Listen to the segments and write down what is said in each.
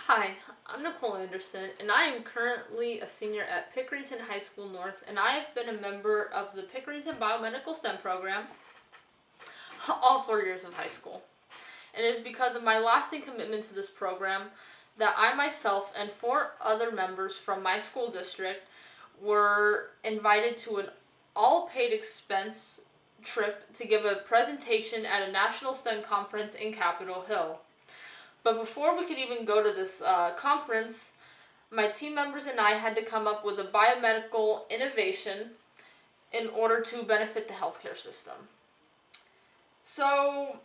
Hi, I'm Nicole Anderson, and I am currently a senior at Pickerington High School North, and I have been a member of the Pickerington Biomedical STEM program all 4 years of high school. And it is because of my lasting commitment to this program that I myself and 4 other members from my school district were invited to an all-paid expense trip to give a presentation at a national STEM conference in Capitol Hill. But before we could even go to this conference, my team members and I had to come up with a biomedical innovation in order to benefit the healthcare system. So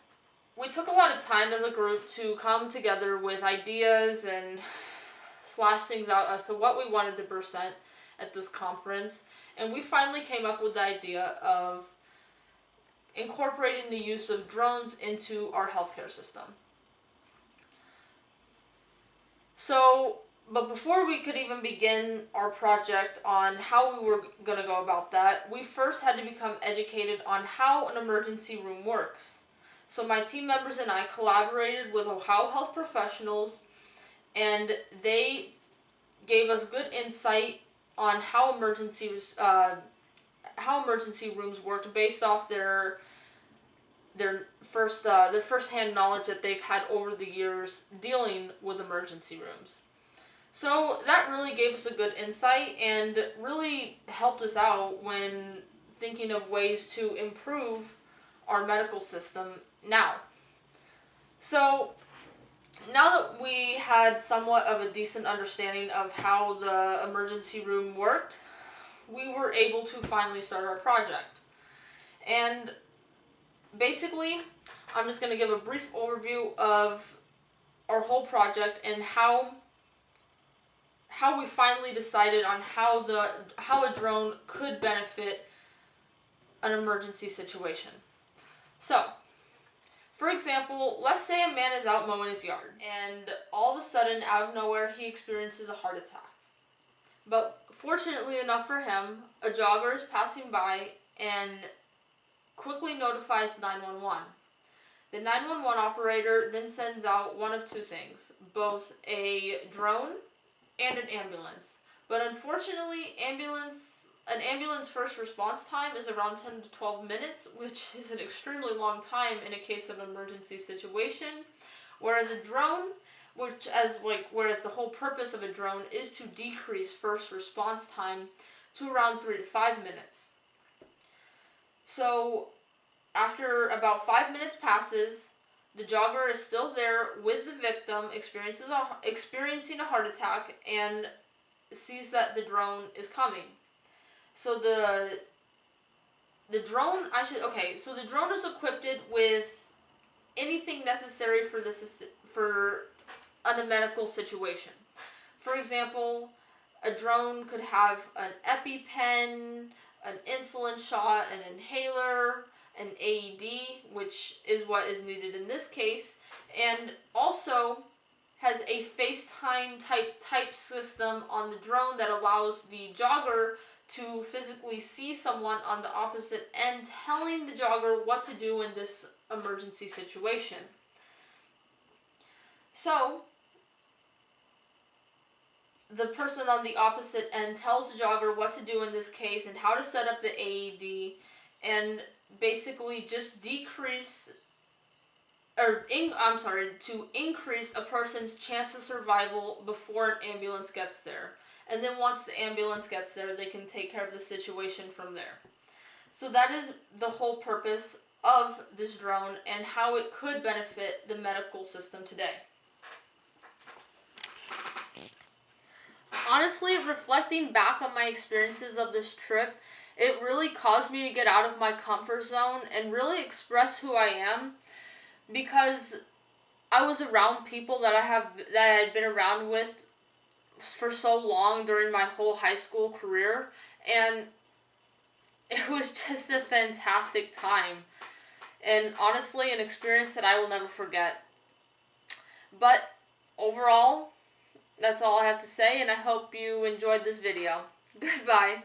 we took a lot of time as a group to come together with ideas and slash things out as to what we wanted to present at this conference. And we finally came up with the idea of incorporating the use of drones into our healthcare system. But before we could even begin our project on how we were going to go about that, we first had to become educated on how an emergency room works. So my team members and I collaborated with Ohio Health professionals, and they gave us good insight on how emergency rooms worked based off their first-hand knowledge that they've had over the years dealing with emergency rooms. So that really gave us a good insight and really helped us out when thinking of ways to improve our medical system now. So now that we had somewhat of a decent understanding of how the emergency room worked, we were able to finally start our project. And basically, I'm just going to give a brief overview of our whole project and how we finally decided on how a drone could benefit an emergency situation. So, for example, let's say a man is out mowing his yard, and all of a sudden, out of nowhere, he experiences a heart attack. But fortunately enough for him, a jogger is passing by and quickly notifies 911. The 911 operator then sends out one of two things, both a drone and an ambulance. But unfortunately, an ambulance first response time is around 10 to 12 minutes, which is an extremely long time in a case of an emergency situation. Whereas a drone, whereas the whole purpose of a drone is to decrease first response time to around 3 to 5 minutes. So after about 5 minutes passes, the jogger is still there with the victim, experiencing a heart attack, and sees that the drone is coming. So the drone is equipped with anything necessary for a medical situation. For example, a drone could have an EpiPen, an insulin shot, an inhaler, an AED, which is what is needed in this case, and also has a FaceTime type system on the drone that allows the jogger to physically see someone on the opposite end telling the jogger what to do in this emergency situation. So the person on the opposite end tells the jogger what to do in this case and how to set up the AED, and basically just to increase a person's chance of survival before an ambulance gets there. And then once the ambulance gets there, they can take care of the situation from there. So that is the whole purpose of this drone and how it could benefit the medical system today. Honestly, reflecting back on my experiences of this trip, it really caused me to get out of my comfort zone and really express who I am, because I was around people that I had been around with for so long during my whole high school career, and it was just a fantastic time, and honestly an experience that I will never forget. But overall, that's all I have to say, and I hope you enjoyed this video. Goodbye.